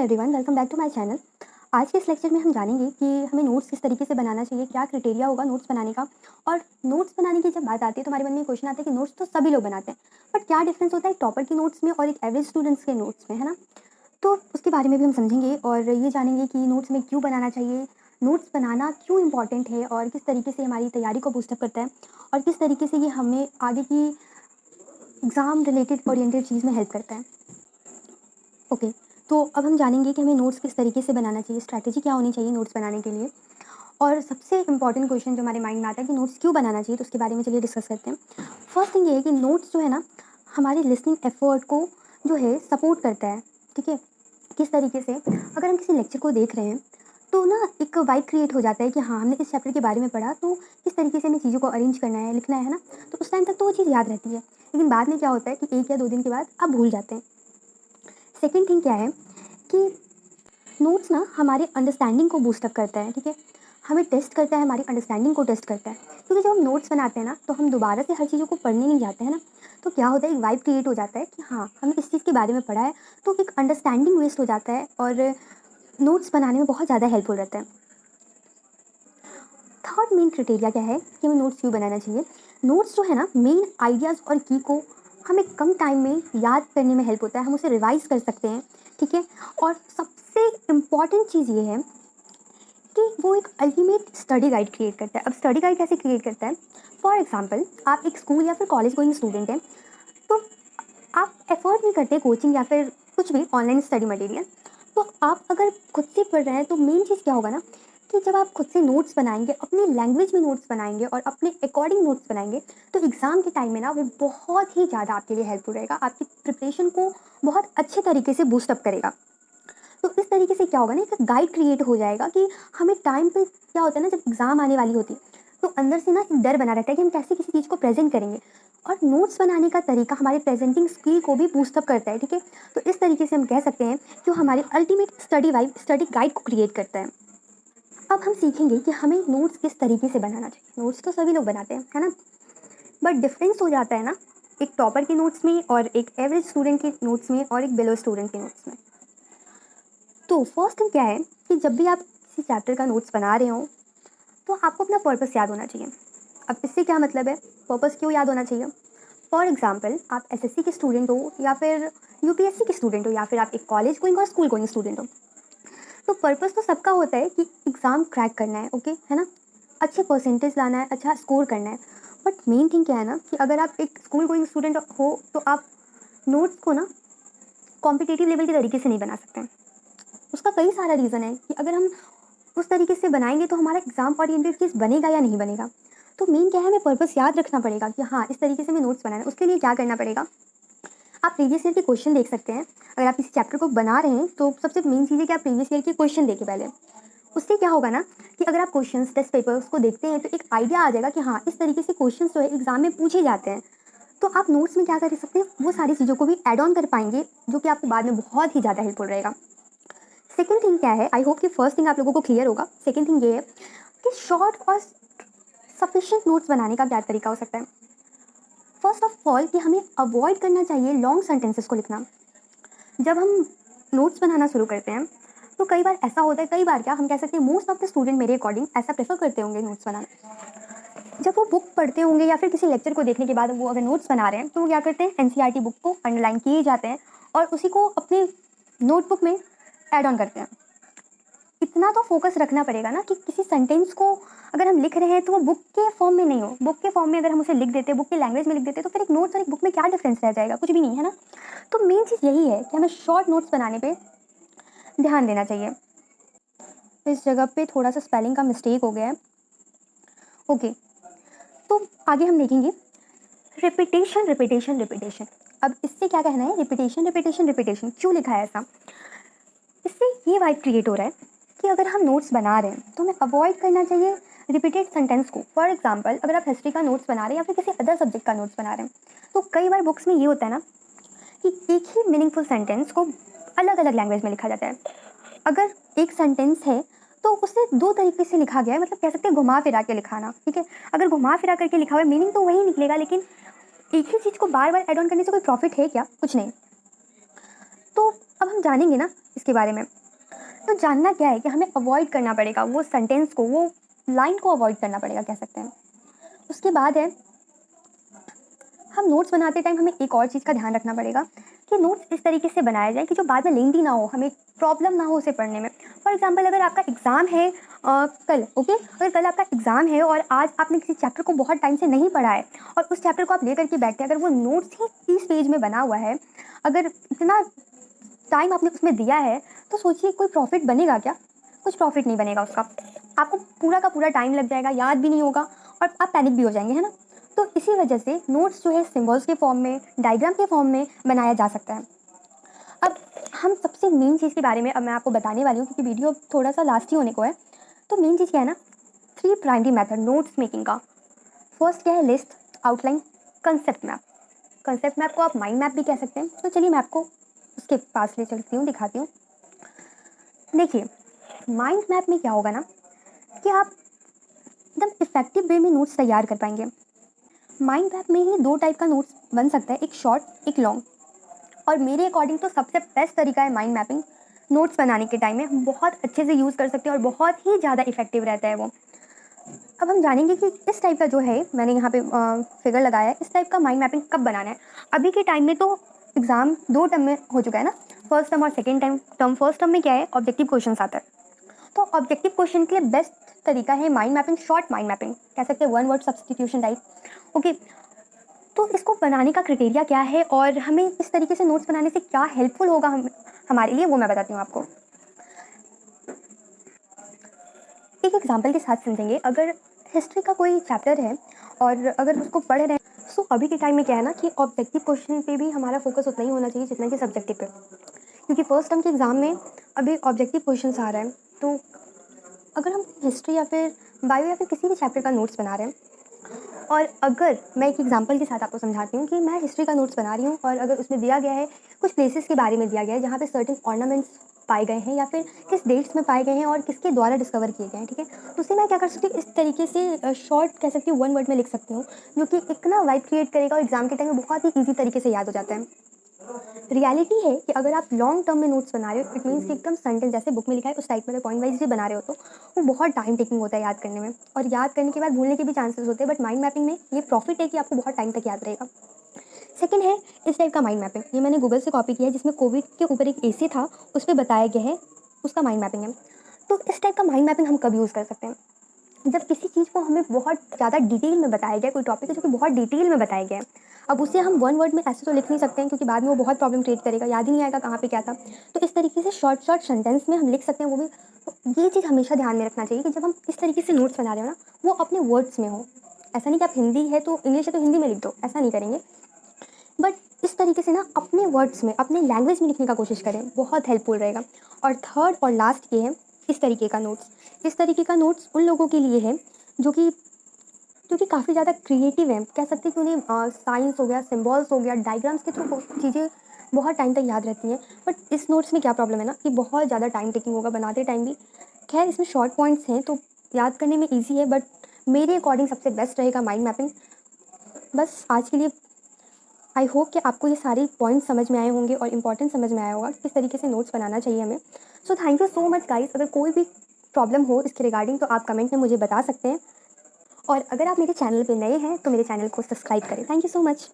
Everyone, welcome back to my channel. आज के इस लेक्चर में हम जानेंगे कि हमें नोट्स किस तरीके से बनाना चाहिए, क्या क्राइटेरिया होगा नोट्स बनाने का। और नोट्स बनाने की जब बात आती है तो हमारे मन में क्वेश्चन आता है कि नोट्स तो सभी लोग बनाते हैं, बट क्या डिफरेंस होता है एक टॉपर के नोट्स में और एक एवरेज स्टूडेंट्स के नोट्स में, है ना। तो उसके बारे में भी हम समझेंगे और ये जानेंगे कि नोट्स में क्यों बनाना चाहिए, नोट्स बनाना क्यों इंपॉर्टेंट है और किस तरीके से हमारी तैयारी को बूस्टअप करता है और किस तरीके से ये हमें आगे की एग्ज़ाम रिलेटेड ओरिएंटेड चीज़ में हेल्प करता है। ओके, तो अब हम जानेंगे कि हमें नोट्स किस तरीके से बनाना चाहिए, स्ट्रैटेजी क्या होनी चाहिए नोट्स बनाने के लिए। और सबसे इंपॉर्टेंट क्वेश्चन जो हमारे माइंड में आता है कि नोट्स क्यों बनाना चाहिए, तो उसके बारे में चलिए डिस्कस करते हैं। फर्स्ट थिंग ये है कि नोट्स जो है ना, हमारे लिसनिंग एफर्ट को जो है सपोर्ट करता है। ठीक है, किस तरीके से, अगर हम किसी लेक्चर को देख रहे हैं तो ना एक वाइब क्रिएट हो जाता है कि हाँ, हमने इस चैप्टर के बारे में पढ़ा, तो किस तरीके से हमें चीज़ों को अरेंज करना है, लिखना है ना। तो उस टाइम तक तो वो चीज़ याद रहती है, लेकिन बाद में क्या होता है कि 1 या 2 दिन के बाद आप भूल जाते हैं। सेकेंड थिंग क्या है कि नोट्स ना हमारे अंडरस्टैंडिंग को बूस्ट अप करता है। ठीक है, हमें टेस्ट करता है, हमारी अंडरस्टैंडिंग को टेस्ट करता है, क्योंकि जब हम नोट्स बनाते हैं ना तो हम दोबारा से हर चीज़ों को पढ़ने नहीं जाते हैं ना। तो क्या होता है, एक वाइब क्रिएट हो जाता है कि हाँ, हमने इस चीज़ के बारे में पढ़ा है, तो एक अंडरस्टैंडिंग वेस्ट हो जाता है और नोट्स बनाने में बहुत ज़्यादा हेल्पफुल रहता है। थर्ड मेन क्राइटेरिया क्या है कि हमें नोट्स क्यों बनाना चाहिए। नोट्स जो है ना, मेन आइडियाज़ और की को हमें कम टाइम में याद करने में हेल्प होता है, हम उसे रिवाइज कर सकते हैं। ठीक है, और सबसे इम्पॉर्टेंट चीज़ ये है कि वो एक अल्टीमेट स्टडी गाइड क्रिएट करता है। अब स्टडी गाइड कैसे क्रिएट करता है, फॉर एग्जाम्पल आप एक स्कूल या फिर कॉलेज गोइंग स्टूडेंट हैं, तो आप एफर्ट नहीं करते कोचिंग या फिर कुछ भी ऑनलाइन स्टडी मटेरियल, तो आप अगर खुद से पढ़ रहे हैं तो मेन चीज़ क्या होगा ना, कि जब आप खुद से नोट्स बनाएंगे, अपनी लैंग्वेज में नोट्स बनाएंगे और अपने अकॉर्डिंग नोट्स बनाएंगे, तो एग्ज़ाम के टाइम में ना वो बहुत ही ज़्यादा आपके लिए हेल्पफुल रहेगा, आपकी प्रिपरेशन को बहुत अच्छे तरीके से बूस्टअप करेगा। तो इस तरीके से क्या होगा ना, एक गाइड क्रिएट हो जाएगा कि हमें टाइम पे क्या होता है ना, जब एग्ज़ाम आने वाली होती है तो अंदर से ना एक डर बना रहता है कि हम कैसे किसी चीज़ को प्रेजेंट करेंगे, और नोट्स बनाने का तरीका हमारे प्रेजेंटिंग स्किल को भी बूस्टअप करता है। ठीक है, तो इस तरीके से हम कह सकते हैं कि वो हमारी ultimate study vibe, study guide को क्रिएट करता है। अब हम सीखेंगे कि हमें नोट्स किस तरीके से बनाना चाहिए। नोट्स तो सभी लोग बनाते हैं, है ना, बट डिफरेंस हो जाता है ना एक टॉपर के नोट्स में और एक एवरेज स्टूडेंट के नोट्स में और एक बिलो स्टूडेंट के नोट्स में। तो फर्स्ट थिंग क्या है कि जब भी आप किसी चैप्टर का नोट्स बना रहे हो तो आपको अपना पर्पस याद होना चाहिए। अब इससे क्या मतलब है, पर्पस क्यों याद होना चाहिए। फॉर एग्जाम्पल आप एसएससी के स्टूडेंट हो या फिर यूपीएससी के स्टूडेंट हो या फिर आप एक कॉलेज गोइंग और स्कूल गोइंग स्टूडेंट हो, तो पर्पस तो सबका होता है कि एग्ज़ाम क्रैक करना है, ओके, है ना, अच्छे परसेंटेज लाना है, अच्छा स्कोर करना है। बट मेन थिंग क्या है ना कि अगर आप एक स्कूल गोइंग स्टूडेंट हो तो आप नोट्स को ना कॉम्पिटिटिव लेवल के तरीके से नहीं बना सकते। उसका कई सारा रीज़न है कि अगर हम उस तरीके से बनाएंगे तो हमारा एग्ज़ाम ओरिएंटेड चीज़ बनेगा या नहीं बनेगा। तो मेन क्या है, हमें पर्पस याद रखना पड़ेगा कि हाँ, इस तरीके से हमें नोट्स बनाना है। उसके लिए क्या करना पड़ेगा, आप प्रीवियस ईयर के क्वेश्चन देख सकते हैं। अगर आप किसी चैप्टर को बना रहे हैं तो सबसे मेन चीज़ है कि आप प्रीवियस ईयर के क्वेश्चन देखिए पहले। उससे क्या होगा ना कि अगर आप क्वेश्चंस, टेस्ट पेपर्स को देखते हैं तो एक आइडिया आ जाएगा कि हाँ, इस तरीके से क्वेश्चंस जो है एग्जाम में पूछे जाते हैं। तो आप नोट्स में क्या कर सकते हैं, वो सारी चीज़ों को भी ऐड ऑन कर पाएंगे, जो कि आपको बाद में बहुत ही ज़्यादा हेल्पफुल रहेगा। सेकेंड थिंग क्या है, आई होप कि फर्स्ट थिंग आप लोगों को क्लियर होगा। सेकेंड थिंग ये है कि शॉर्ट और सफिशिएंट नोट्स बनाने का क्या तरीका हो सकता है। फर्स्ट ऑफ ऑल कि हमें अवॉइड करना चाहिए लॉन्ग सेंटेंसेस को लिखना। जब हम नोट्स बनाना शुरू करते हैं तो कई बार ऐसा होता है, कई बार क्या हम कह सकते हैं मोस्ट ऑफ द स्टूडेंट मेरे अकॉर्डिंग ऐसा प्रेफर करते होंगे नोट्स बनाना। जब वो बुक पढ़ते होंगे या फिर किसी लेक्चर को देखने के बाद वो अगर नोट्स बना रहे हैं तो वो क्या करते हैं, एनसीईआरटी बुक को अंडरलाइन किए जाते हैं और उसी को अपने नोटबुक में ऐड ऑन करते हैं। इतना तो फोकस रखना पड़ेगा ना कि किसी सेंटेंस को अगर हम लिख रहे हैं तो वो बुक के फॉर्म में नहीं हो। बुक के फॉर्म में अगर हम उसे लिख देते, बुक की लैंग्वेज में लिख देते, तो फिर एक नोट्स और एक बुक में क्या डिफरेंस रह जाएगा, कुछ भी नहीं, है ना। तो मेन चीज़ यही है कि हमें शॉर्ट नोट्स बनाने पे ध्यान देना चाहिए। इस जगह पे थोड़ा सा स्पेलिंग का मिस्टेक हो गया है, ओके। तो आगे हम देखेंगे रिपीटेशन रिपीटेशन रिपीटेशन। अब इससे क्या कहना है, रिपीटेशन रिपीटेशन रिपीटेशन क्यों लिखा है ऐसा। इससे ये वाइब क्रिएट हो रहा है कि अगर हम नोट्स बना रहे हैं तो हमें अवॉइड करना चाहिए रिपीटेड सेंटेंस को। फॉर एग्जाम्पल अगर आप हिस्ट्री का नोट्स बना रहे हैं या फिर किसी अदर सब्जेक्ट का नोट्स बना रहे हैं, तो कई बार बुक्स में ये होता है ना कि एक ही मीनिंगफुल सेंटेंस को अलग अलग लैंग्वेज में लिखा जाता है। अगर एक सेंटेंस है तो उसे दो तरीके से लिखा गया है, मतलब कह सकते हैं घुमा फिरा के लिखाना। ठीक है, अगर घुमा फिरा करके लिखा हुआ है मीनिंग तो वही निकलेगा, लेकिन एक ही चीज़ को बार बार एड ऑन करने से कोई प्रॉफिट है क्या, कुछ नहीं। तो अब हम जानेंगे ना इसके बारे में। तो जानना क्या है कि हमें अवॉइड करना पड़ेगा वो सेंटेंस को, वो लाइन को अवॉइड करना पड़ेगा कह सकते हैं। उसके बाद है, हम नोट्स बनाते टाइम हमें एक और चीज़ का ध्यान रखना पड़ेगा कि नोट्स इस तरीके से बनाया जाए कि जो बाद में लेंदी ना हो, हमें प्रॉब्लम ना हो उसे पढ़ने में। फॉर एग्जांपल अगर आपका एग्ज़ाम है कल, ओके, अगर कल आपका एग्ज़ाम है और आज आपने किसी चैप्टर को बहुत टाइम से नहीं पढ़ा है और उस चैप्टर को आप लेकर के बैठते हैं, अगर वो नोट्स ही 30 पेज में बना हुआ है, अगर इतना टाइम आपने उसमें दिया है, तो सोचिए कोई प्रॉफिट बनेगा क्या? कुछ प्रॉफिट नहीं बनेगा उसका। आपको पूरा का पूरा टाइम लग जाएगा, याद भी नहीं होगा और आप पैनिक भी हो जाएंगे, है ना? तो इसी वजह से नोट्स जो है सिंबल्स के फॉर्म में, डायग्राम के फॉर्म में बनाया जा सकता है। अब हम सबसे मेन चीज़ के बारे में अब मैं आपको बताने वाली हूँ, क्योंकि वीडियो थोड़ा सा लास्ट ही होने को है। तो मेन चीज़ क्या है ना, 3 प्राइमरी मेथड नोट्स मेकिंग का। फर्स्ट क्या है, list, outline, concept map. Concept map को आप माइंड मैप भी कह सकते हैं। तो चलिए मैं आपको उसके पास ले चलती हूँ, दिखाती हूँ। देखिए, माइंड मैप में क्या होगा ना कि आप एकदम इफेक्टिव वे में नोट्स तैयार कर पाएंगे। माइंड मैप में ही 2 टाइप का नोट्स बन सकता है, एक शॉर्ट, एक लॉन्ग। और मेरे अकॉर्डिंग तो सबसे बेस्ट तरीका है माइंड मैपिंग। नोट्स बनाने के टाइम में बहुत अच्छे से यूज़ कर सकते हैं और बहुत ही ज़्यादा इफेक्टिव रहता है वो। अब हम जानेंगे कि इस टाइप का जो है, मैंने यहाँ पे फिगर लगाया है, इस टाइप का माइंड मैपिंग कब बनाना है। अभी के टाइम में तो एग्ज़ाम 2 टर्म में हो चुका है ना, फर्स्ट टर्म और सेकेंड टर्म। फर्स्ट टर्म में क्या है, ऑब्जेक्टिव क्वेश्चन आता है। तो ऑब्जेक्टिव क्वेश्चन के लिए बेस्ट तरीका है mind mapping, short mind mapping कह सकते हैं, 1 वर्ड सब्स्टिट्यूशन टाइप। ओके, तो इसको बनाने का क्राइटेरिया क्या है और हमें इस तरीके से नोट्स बनाने से क्या हेल्पफुल होगा हमारे लिए, वो मैं बताती हूँ आपको। एक एग्जाम्पल के साथ समझेंगे। अगर हिस्ट्री का कोई चैप्टर है और अगर उसको पढ़ रहे हैं, सो अभी के टाइम में क्या है ना कि ऑब्जेक्टिव क्वेश्चन पे भी हमारा फोकस उतना ही होना चाहिए जितना कि सब्जेक्टिव पे, क्योंकि फर्स्ट टर्म के एग्ज़ाम में अभी ऑब्जेक्टिव क्वेश्चन आ रहा है। तो अगर हम हिस्ट्री या फिर बायो या फिर किसी भी चैप्टर का नोट्स बना रहे हैं, और अगर मैं एक एग्जांपल के साथ आपको समझाती हूँ कि मैं हिस्ट्री का नोट्स बना रही हूँ और अगर उसमें दिया गया है, कुछ प्लेसेस के बारे में दिया गया है जहाँ पे सर्टेन ऑर्नामेंट्स पाए गए हैं या फिर किस डेट्स में पाए गए हैं और किसके द्वारा डिस्कवर किए गए हैं, ठीक है। तो उसे मैं क्या कर सकती हूँ, इस तरीके से शॉर्ट कह सकती हूँ, 1 वर्ड में लिख सकती हूँ, जो कि एक ना वाइब क्रिएट करेगा और एग्जाम के टाइम में बहुत ही ईजी तरीके से याद हो जाता है। रियलिटी है कि अगर आप लॉन्ग टर्म में नोट्स बना रहे हो, इट मीन्स कि एकदम सेंटेंस जैसे बुक में लिखा है उस टाइप में पॉइंट वाइज भी बना रहे हो, तो वो बहुत टाइम टेकिंग होता है याद करने में, और याद करने के बाद भूलने के भी चांसेस होते हैं। बट माइंड मैपिंग में ये प्रॉफिट है कि आपको बहुत टाइम तक याद रहेगा। सेकंड है इस टाइप का माइंड मैपिंग, ये मैंने गूगल से कॉपी किया है, जिसमें कोविड के ऊपर एक एसे था, उस पर बताया गया है, उसका माइंड मैपिंग है। तो इस टाइप का माइंड मैपिंग हम कब यूज़ कर सकते हैं, जब किसी चीज़ को हमें बहुत ज़्यादा डिटेल में बताया गया, कोई टॉपिक है जो कि बहुत डिटेल में बताया गया है। अब उसे हम 1 वर्ड में ऐसे तो लिख नहीं सकते हैं, क्योंकि बाद में वो बहुत प्रॉब्लम क्रिएट करेगा, याद ही नहीं आएगा कहाँ पे क्या था। तो इस तरीके से शॉर्ट शॉर्ट सेंटेंस में हम लिख सकते हैं, वो भी। तो ये चीज़ हमेशा ध्यान में रखना चाहिए कि जब हम इस तरीके से नोट्स बना रहे हो ना, वो अपने वर्ड्स में हो। ऐसा नहीं कि आप हिंदी है तो इंग्लिश है तो हिंदी में लिख दो, ऐसा नहीं करेंगे। बट इस तरीके से ना अपने वर्ड्स में, अपने लैंग्वेज में लिखने का कोशिश करें, बहुत हेल्पफुल रहेगा। और थर्ड और लास्ट ये है, इस तरीके का नोट्स। इस तरीके का नोट्स उन लोगों के लिए है जो कि काफ़ी ज़्यादा क्रिएटिव हैं, कह सकते हैं कि उन्हें साइंस हो गया, सिम्बॉल्स हो गया, डायग्राम्स के थ्रू चीज़ें बहुत टाइम तक याद रहती हैं। बट इस नोट्स में क्या प्रॉब्लम है ना कि बहुत ज़्यादा टाइम टेकिंग होगा बनाते टाइम भी। खैर, इसमें शॉर्ट पॉइंट्स हैं तो याद करने में ईजी है, बट मेरे अकॉर्डिंग सबसे बेस्ट रहेगा माइंड मैपिंग। बस आज के लिए आई होप कि आपको ये सारे पॉइंट्स समझ में आए होंगे और इम्पॉर्टेंट समझ में आया होगा किस तरीके से नोट्स बनाना चाहिए हमें। So thank you so much guys. अगर कोई भी प्रॉब्लम हो इसके रिगार्डिंग तो आप कमेंट में मुझे बता सकते हैं, और अगर आप मेरे चैनल पे नए हैं तो मेरे चैनल को सब्सक्राइब करें। Thank you so much.